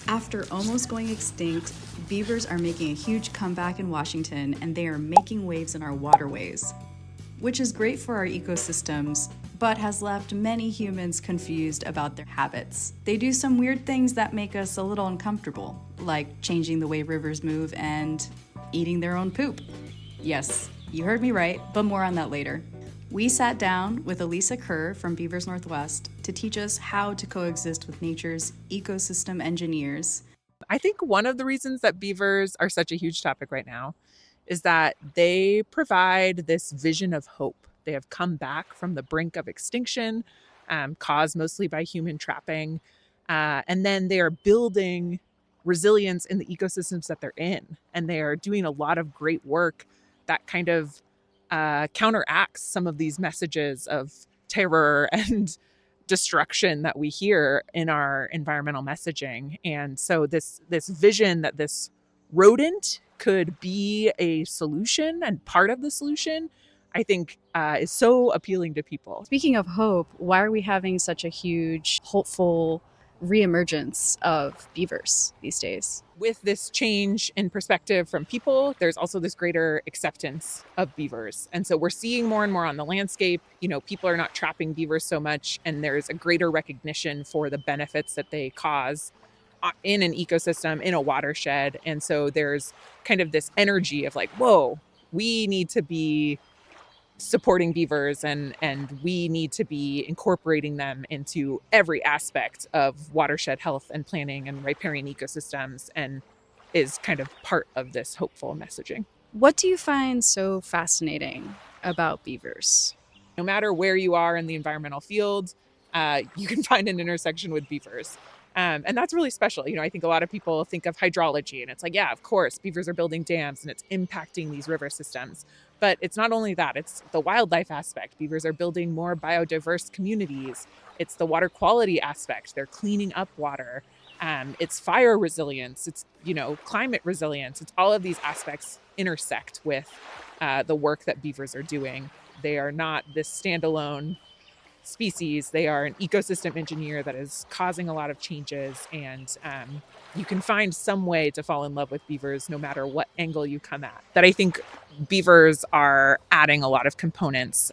After almost going extinct, beavers are making a huge comeback in Washington, and they are making waves in our waterways, which is great for our ecosystems, but has left many humans confused about their habits. They do some weird things that make us a little uncomfortable, like changing the way rivers move and eating their own poop. Yes, you heard me right, but more on that later. We sat down with Elisa Kerr from Beavers Northwest to teach us how to coexist with nature's ecosystem engineers. I think one of the reasons that beavers are such a huge topic right now is that they provide this vision of hope. They have come back from the brink of extinction, caused mostly by human trapping. And then they are building resilience in the ecosystems that they're in. And they are doing a lot of great work that kind of counteracts some of these messages of terror and destruction that we hear in our environmental messaging. And so this vision that this rodent could be a solution and part of the solution, I think is so appealing to people. Speaking of hope, why are we having such a huge, hopeful reemergence of beavers these days? With this change in perspective from people, there's also this greater acceptance of beavers. And so we're seeing more and more on the landscape. People are not trapping beavers so much, and there's a greater recognition for the benefits that they cause in an ecosystem, in a watershed. And so there's kind of this energy of like, whoa, we need to be supporting beavers and we need to be incorporating them into every aspect of watershed health and planning and riparian ecosystems, and is kind of part of this hopeful messaging. What do you find so fascinating about beavers? No matter where you are in the environmental field, you can find an intersection with beavers. And that's really special. I think a lot of people think of hydrology and it's like, yeah, of course, beavers are building dams and it's impacting these river systems. But it's not only that, it's the wildlife aspect. Beavers are building more biodiverse communities. It's the water quality aspect. They're cleaning up water. It's fire resilience. It's, climate resilience. It's all of these aspects intersect with the work that beavers are doing. They are not this standalone species. They are an ecosystem engineer that is causing a lot of changes, and you can find some way to fall in love with beavers no matter what angle you come at. That I think beavers are adding a lot of components,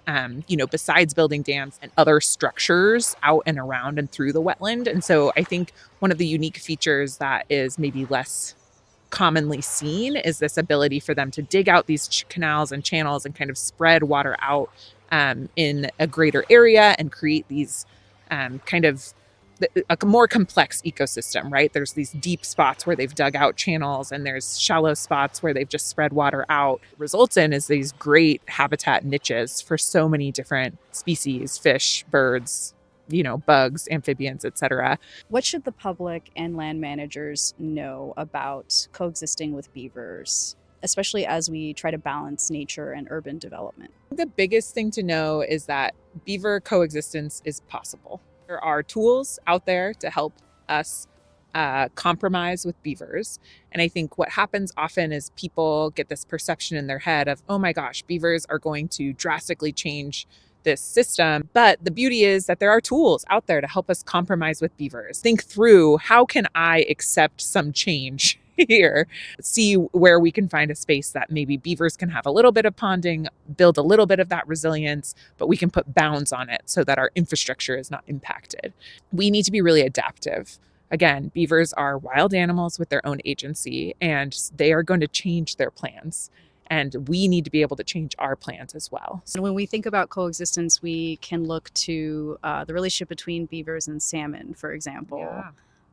besides building dams and other structures out and around and through the wetland. And so I think one of the unique features that is maybe less commonly seen is this ability for them to dig out these canals and channels and kind of spread water out in a greater area and create these kind of a more complex ecosystem, right? There's these deep spots where they've dug out channels, and there's shallow spots where they've just spread water out. Results in is these great habitat niches for so many different species, fish, birds, bugs, amphibians, etc. What should the public and land managers know about coexisting with beavers, especially as we try to balance nature and urban development? The biggest thing to know is that beaver coexistence is possible. There are tools out there to help us compromise with beavers. And I think what happens often is people get this perception in their head of, oh my gosh, beavers are going to drastically change this system. But the beauty is that there are tools out there to help us compromise with beavers. Think through, how can I accept some change here? See where we can find a space that maybe beavers can have a little bit of ponding, build a little bit of that resilience, but we can put bounds on it so that our infrastructure is not impacted. We need to be really adaptive. Again, beavers are wild animals with their own agency, and they are going to change their plans. And we need to be able to change our plans as well. So when we think about coexistence, we can look to the relationship between beavers and salmon, for example.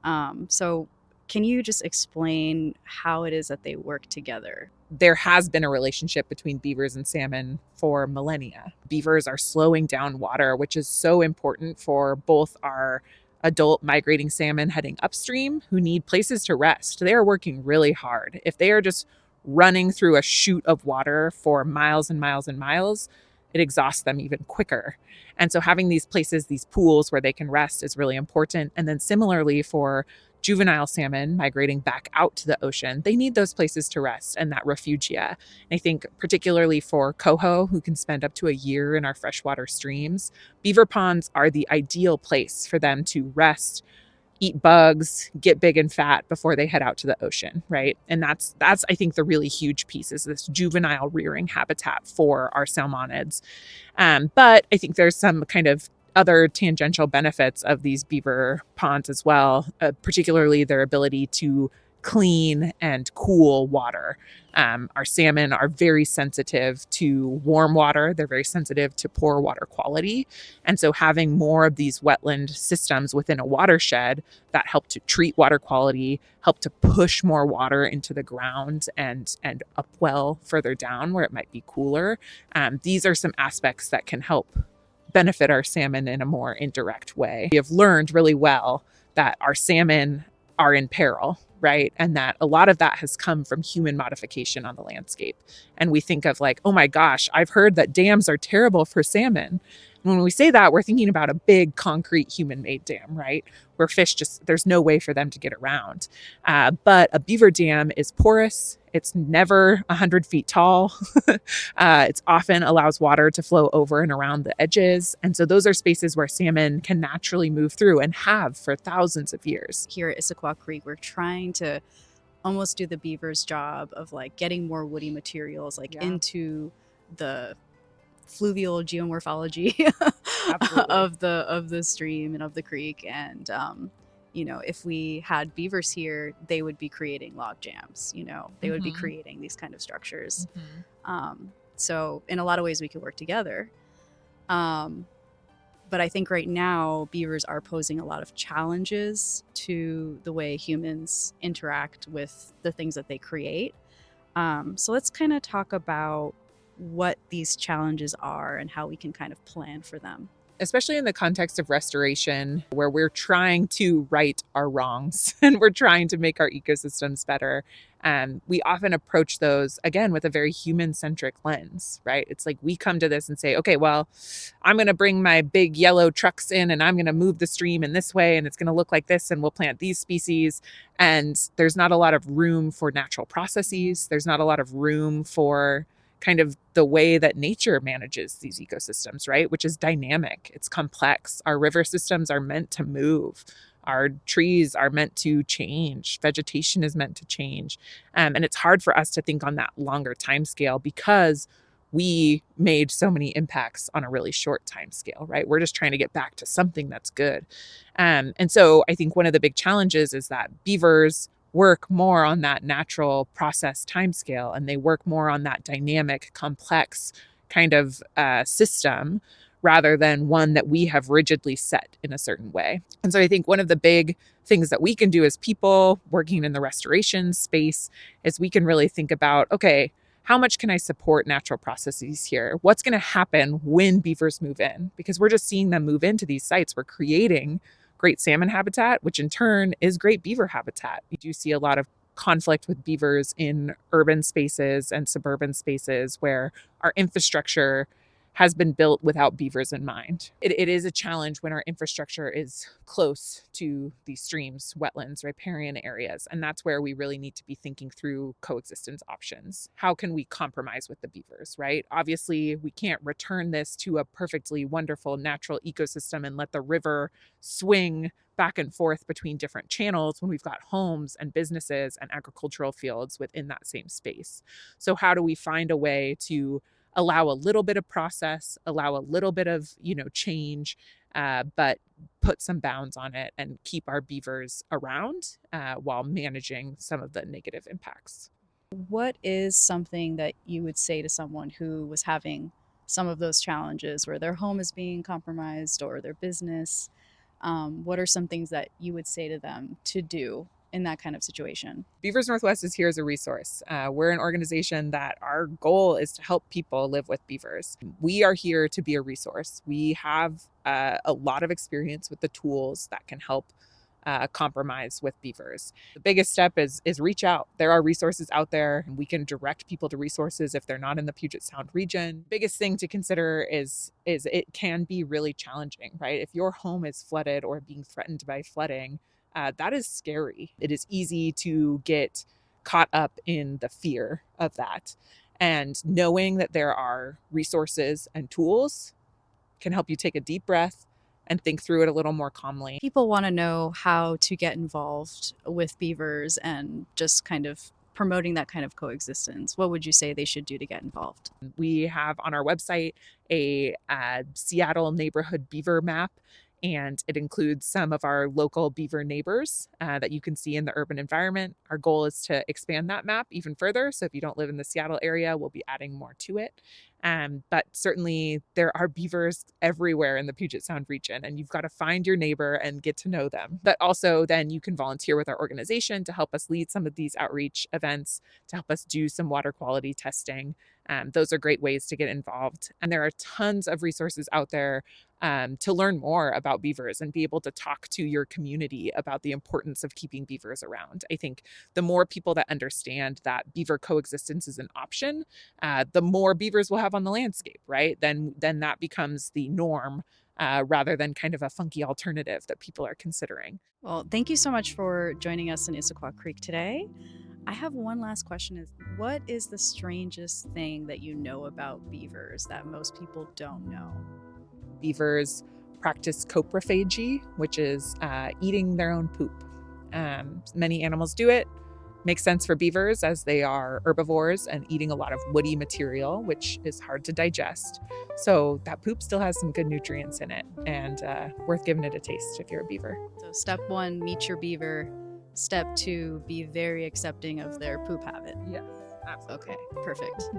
Yeah. So can you just explain how it is that they work together? There has been a relationship between beavers and salmon for millennia. Beavers are slowing down water, which is so important for both our adult migrating salmon heading upstream who need places to rest. They are working really hard. If they are just running through a chute of water for miles and miles and miles, it exhausts them even quicker. And so having these places, these pools where they can rest is really important. And then similarly for juvenile salmon migrating back out to the ocean, they need those places to rest and that refugia. And I think particularly for coho, who can spend up to a year in our freshwater streams, beaver ponds are the ideal place for them to rest, eat bugs, get big and fat before they head out to the ocean, right? And that's I think the really huge piece is this juvenile rearing habitat for our salmonids. But I think there's some kind of other tangential benefits of these beaver ponds as well, particularly their ability to clean and cool water. Our salmon are very sensitive to warm water. They're very sensitive to poor water quality. And so having more of these wetland systems within a watershed that help to treat water quality, help to push more water into the ground and upwell further down where it might be cooler. These are some aspects that can help benefit our salmon in a more indirect way. We have learned really well that our salmon are in peril, right? And that a lot of that has come from human modification on the landscape. And we think of like, oh my gosh, I've heard that dams are terrible for salmon. When we say that, we're thinking about a big concrete human-made dam, right? Where fish just, there's no way for them to get around. But a beaver dam is porous. It's never 100 feet tall. It often allows water to flow over and around the edges. And so those are spaces where salmon can naturally move through and have for thousands of years. Here at Issaquah Creek, we're trying to almost do the beaver's job of like getting more woody materials like into the fluvial geomorphology of the stream and of the creek. And you know, if we had beavers here, they would be creating log jams, you know, they would be creating these kind of structures. So in a lot of ways we could work together. But I think right now beavers are posing a lot of challenges to the way humans interact with the things that they create. So let's kind of talk about what these challenges are and how we can kind of plan for them. Especially in the context of restoration, where we're trying to right our wrongs and we're trying to make our ecosystems better. We often approach those, again, with a very human-centric lens, right? It's like we come to this and say, okay, well, I'm going to bring my big yellow trucks in and I'm going to move the stream in this way and it's going to look like this and we'll plant these species. And there's not a lot of room for natural processes. There's not a lot of room for kind of the way that nature manages these ecosystems, right? Which is dynamic. It's complex. Our river systems are meant to move. Our trees are meant to change. Vegetation is meant to change. And it's hard for us to think on that longer time scale because we made so many impacts on a really short time scale, right? We're just trying to get back to something that's good. And so I think one of the big challenges is that beavers work more on that natural process timescale, and they work more on that dynamic, complex kind of system rather than one that we have rigidly set in a certain way. And so I think one of the big things that we can do as people working in the restoration space is we can really think about, okay, how much can I support natural processes here? What's going to happen when beavers move in? Because we're just seeing them move into these sites. We're creating great salmon habitat, which in turn is great beaver habitat. You do see a lot of conflict with beavers in urban spaces and suburban spaces where our infrastructure has been built without beavers in mind. It is a challenge when our infrastructure is close to these streams, wetlands, riparian areas. And that's where we really need to be thinking through coexistence options. How can we compromise with the beavers, right? Obviously, we can't return this to a perfectly wonderful natural ecosystem and let the river swing back and forth between different channels when we've got homes and businesses and agricultural fields within that same space. So how do we find a way to allow a little bit of process, allow a little bit of, change, but put some bounds on it and keep our beavers around while managing some of the negative impacts. What is something that you would say to someone who was having some of those challenges where their home is being compromised or their business? What are some things that you would say to them to do in that kind of situation? Beavers Northwest is here as a resource. We're an organization that our goal is to help people live with beavers. We are here to be a resource. We have a lot of experience with the tools that can help compromise with beavers. The biggest step is reach out. There are resources out there, and we can direct people to resources if they're not in the Puget Sound region. Biggest thing to consider is it can be really challenging, right? If your home is flooded or being threatened by flooding, that is scary. It is easy to get caught up in the fear of that. And knowing that there are resources and tools can help you take a deep breath and think through it a little more calmly. People want to know how to get involved with beavers and just kind of promoting that kind of coexistence. What would you say they should do to get involved? We have on our website a Seattle neighborhood beaver map, and it includes some of our local beaver neighbors that you can see in the urban environment. Our goal is to expand that map even further. So if you don't live in the Seattle area, we'll be adding more to it. But certainly there are beavers everywhere in the Puget Sound region, and you've got to find your neighbor and get to know them. But also then you can volunteer with our organization to help us lead some of these outreach events, to help us do some water quality testing. Those are great ways to get involved. And there are tons of resources out there to learn more about beavers and be able to talk to your community about the importance of keeping beavers around. I think the more people that understand that beaver coexistence is an option, the more beavers we'll have on the landscape, right? Then that becomes the norm rather than kind of a funky alternative that people are considering. Well, thank you so much for joining us in Issaquah Creek today. I have one last question. Is what is the strangest thing that you know about beavers that most people don't know? Beavers practice coprophagy, which is eating their own poop. Many animals do it. Makes sense for beavers as they are herbivores and eating a lot of woody material, which is hard to digest. So that poop still has some good nutrients in it and worth giving it a taste if you're a beaver. So step 1, meet your beaver. Step 2, be very accepting of their poop habit. Yes, absolutely. Okay, perfect.